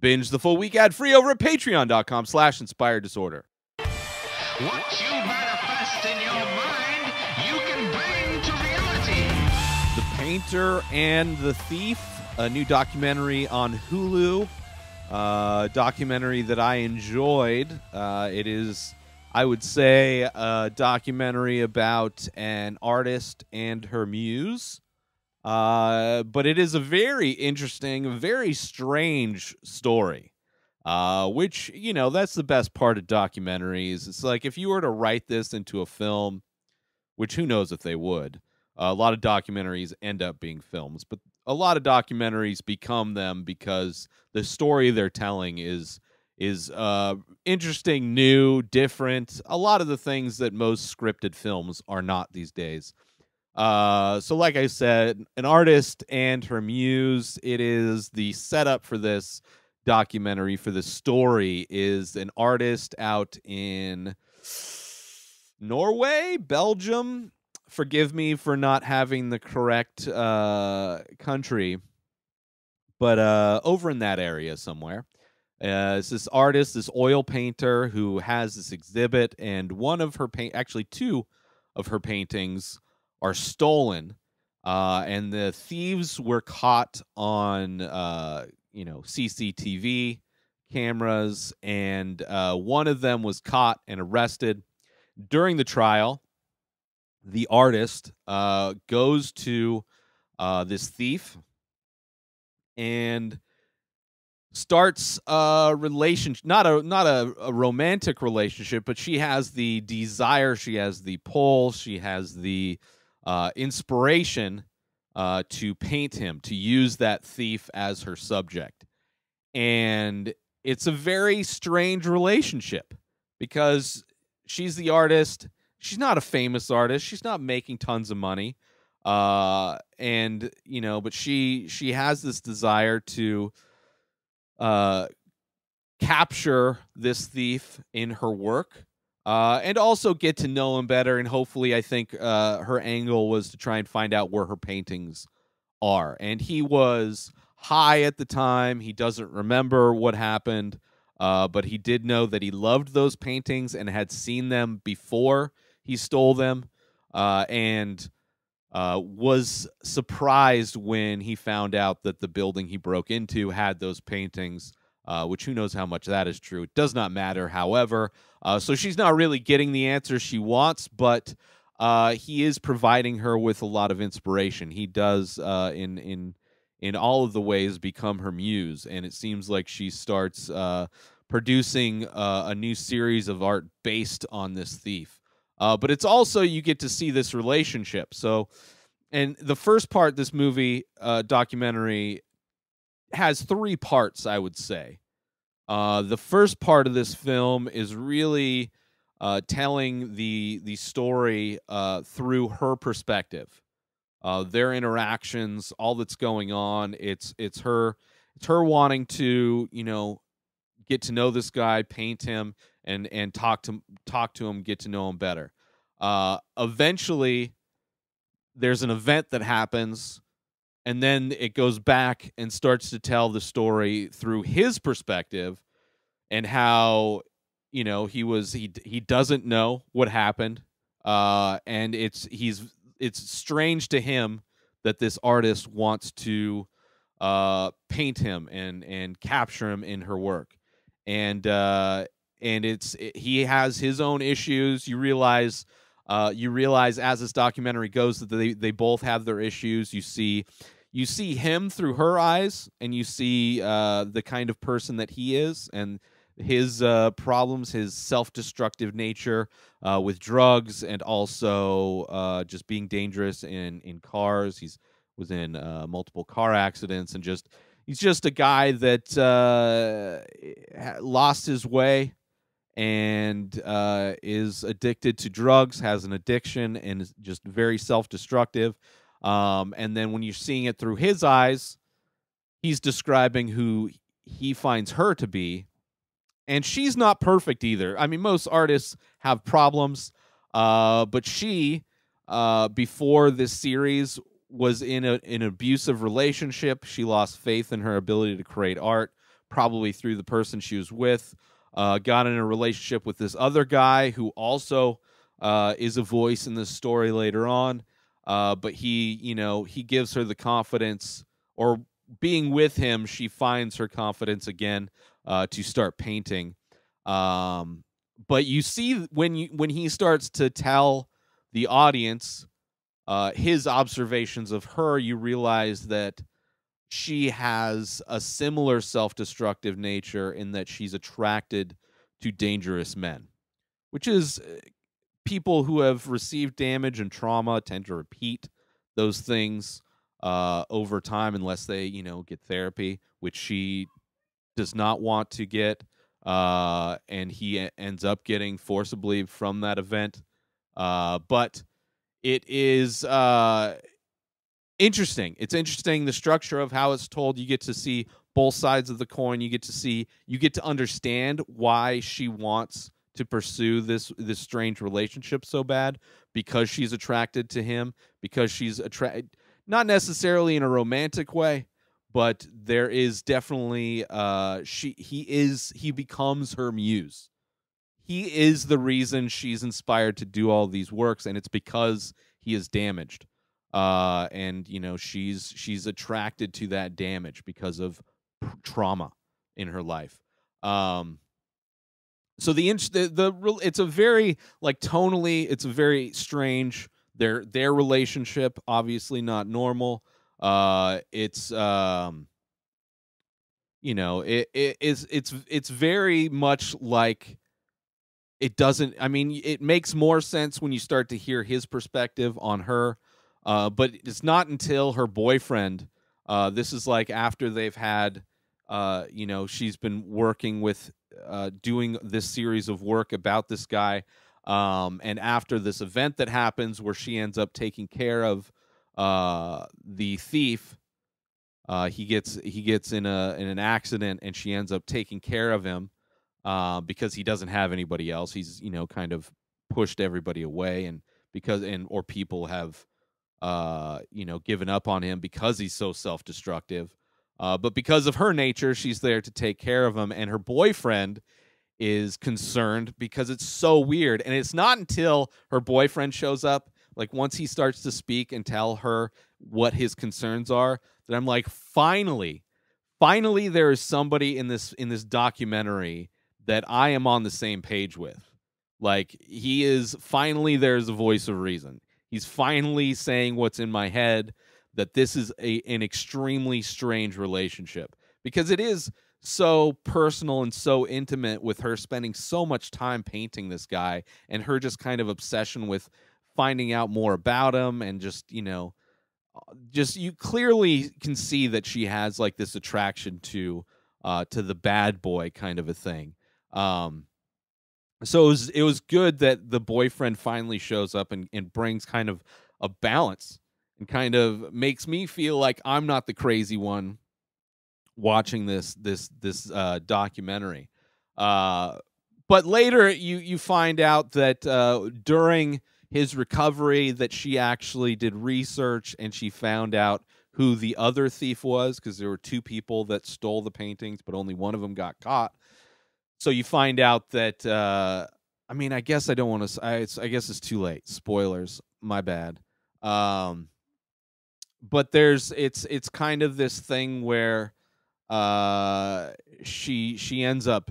Binge the full week ad-free over at patreon.com/inspireddisorder. What you manifest in your mind, you can bring to reality. The Painter and the Thief, a new documentary on Hulu. Documentary that I enjoyed. It is, I would say, a documentary about an artist and her muse. But it is a very interesting, very strange story. Which, you know, that's the best part of documentaries. It's like if you were to write this into a film, which who knows if they would. A lot of documentaries end up being films, but a lot of documentaries become them because the story they're telling is interesting, new, different. A lot of the things that most scripted films are not these days. So like I said, an artist and her muse, it is the setup for this documentary, for the story, is an artist out in Norway, Belgium. Forgive me for not having the correct country, but over in that area somewhere. It's this artist, this oil painter, who has this exhibit, and one of her actually two of her paintings are stolen, and the thieves were caught on CCTV cameras, and one of them was caught and arrested. During the trial, the artist goes to this thief and starts a relationship, not a romantic relationship, but she has the desire, she has the pull, she has the inspiration to paint him, to use that thief as her subject. And it's a very strange relationship because she's the artist. She's not a famous artist. She's not making tons of money. And, you know, but she has this desire to capture this thief in her work, and also get to know him better. And hopefully, I think her angle was to try and find out where her paintings are. And he was high at the time. He doesn't remember what happened, but he did know that he loved those paintings and had seen them before he stole them, and was surprised when he found out that the building he broke into had those paintings, which who knows how much that is true. It does not matter, however. So she's not really getting the answer she wants, but he is providing her with a lot of inspiration. He does, in all of the ways, become her muse, and it seems like she starts producing a new series of art based on this thief. But it's also, you get to see this relationship. So, and the first part, this movie documentary has three parts, I would say. The first part of this film is really telling the story through her perspective, their interactions, all that's going on. It's her wanting to, you know, get to know this guy, paint him, and talk to him, get to know him better. Eventually, there's an event that happens, and then it goes back and starts to tell the story through his perspective, and how, you know, he doesn't know what happened, and it's strange to him that this artist wants to paint him and capture him in her work. And he has his own issues. You realize as this documentary goes that they both have their issues. You see him through her eyes, and you see the kind of person that he is, and his problems, his self-destructive nature with drugs, and also just being dangerous in cars. He was in multiple car accidents, and he's just a guy that lost his way and is addicted to drugs, has an addiction, and is just very self-destructive. And then when you're seeing it through his eyes, he's describing who he finds her to be. And she's not perfect either. I mean, most artists have problems, but she, before this series, was in an abusive relationship. She lost faith in her ability to create art, probably through the person she was with, got in a relationship with this other guy who also is a voice in this story later on. But he gives her the confidence, or being with him, she finds her confidence again to start painting. But you see when he starts to tell the audience his observations of her, you realize that she has a similar self-destructive nature in that she's attracted to dangerous men, which is people who have received damage and trauma tend to repeat those things over time unless they, get therapy, which she does not want to get. And he ends up getting forcibly from that event. But it is interesting. It's interesting the structure of how it's told. You get to see both sides of the coin. You get to understand why she wants to pursue this strange relationship so bad, because she's attracted to him, because she's attracted not necessarily in a romantic way, but there is definitely he becomes her muse. He is the reason she's inspired to do all these works, and it's because he is damaged. And she's attracted to that damage because of trauma in her life. So it's a very, like, tonally, it's a very strange. Their relationship obviously not normal. It's it's very much like, it doesn't, I mean, it makes more sense when you start to hear his perspective on her. But it's not until her boyfriend, this is like after they've had, she's been working with, doing this series of work about this guy. And after this event that happens where she ends up taking care of the thief, he gets in an accident, and she ends up taking care of him because he doesn't have anybody else. He's, kind of pushed everybody away, and or people have given up on him because he's so self-destructive. But because of her nature, she's there to take care of him, and her boyfriend is concerned because it's so weird. And it's not until her boyfriend shows up, like once he starts to speak and tell her what his concerns are, that I'm like, finally there is somebody in this documentary that I am on the same page with. Like, he is finally, there's a voice of reason. He's finally saying what's in my head, that this is an extremely strange relationship, because it is so personal and so intimate, with her spending so much time painting this guy, and her just kind of obsession with finding out more about him, and just, you clearly can see that she has like this attraction to the bad boy kind of a thing. So it was good that the boyfriend finally shows up and brings kind of a balance, and kind of makes me feel like I'm not the crazy one watching this documentary. But later you find out that during his recovery, that she actually did research, and she found out who the other thief was, because there were two people that stole the paintings, but only one of them got caught. So you find out that I mean, I guess I don't want to. I guess it's too late. Spoilers. My bad. But it's kind of this thing where she ends up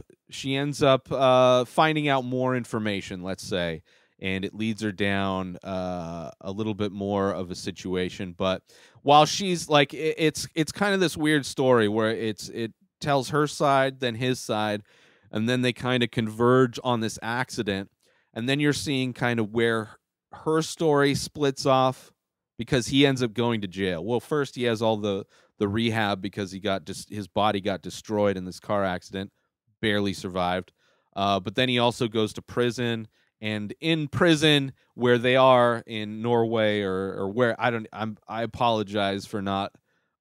finding out more information, let's say, and it leads her down a little bit more of a situation. But while she's like, it's kind of this weird story where it tells her side, then his side, and then they kind of converge on this accident, and then you're seeing kind of where her story splits off, because he ends up going to jail. Well, first he has all the rehab because his body got destroyed in this car accident, barely survived. But then he also goes to prison, and in prison, where they are in Norway, or where, I apologize for not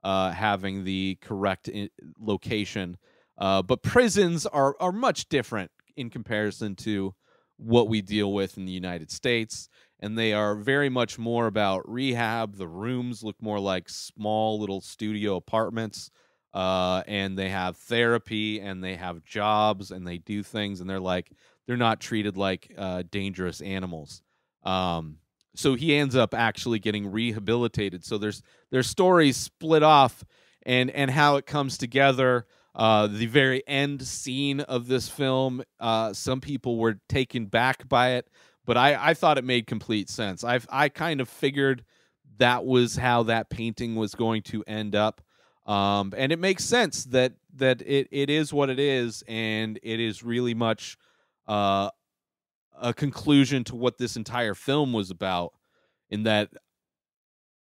having the correct location. But prisons are much different in comparison to what we deal with in the United States, and they are very much more about rehab. The rooms look more like small little studio apartments. and they have therapy and they have jobs and they do things, and they're not treated like dangerous animals. So he ends up actually getting rehabilitated. So there's stories split off, and how it comes together. The very end scene of this film, some people were taken back by it, but I thought it made complete sense. I kind of figured that was how that painting was going to end up. And it makes sense that it is what it is, and it is really much a conclusion to what this entire film was about, in that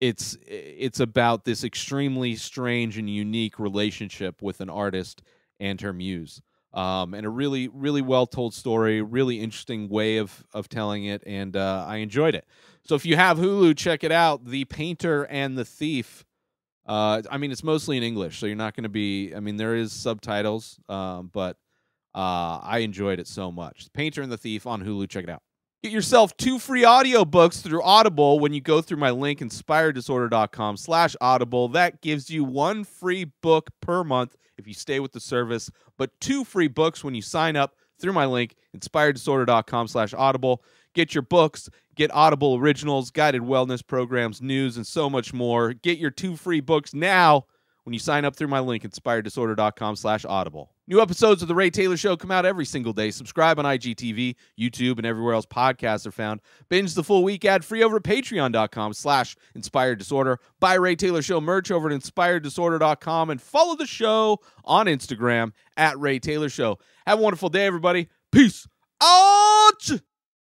it's about this extremely strange and unique relationship with an artist and her muse. And a really, really well told story, really interesting way of telling it, and I enjoyed it. So if you have Hulu, check it out. The Painter and the Thief. I mean, it's mostly in English, so you're not going to be. I mean, there is subtitles, but I enjoyed it so much. Painter and the Thief on Hulu. Check it out. Get yourself 2 free audiobooks through Audible when you go through my link, inspireddisorder.com/audible. That gives you 1 free book per month if you stay with the service, but 2 free books when you sign up through my link, inspireddisorder.com/audible. Get your books, get Audible originals, guided wellness programs, news, and so much more. Get your 2 free books now when you sign up through my link, inspireddisorder.com/audible. New episodes of The Ray Taylor Show come out every single day. Subscribe on IGTV, YouTube, and everywhere else podcasts are found. Binge the full week ad-free over at patreon.com/inspireddisorder. Buy Ray Taylor Show merch over at inspireddisorder.com, and follow the show on Instagram at Ray Taylor Show. Have a wonderful day, everybody. Peace out!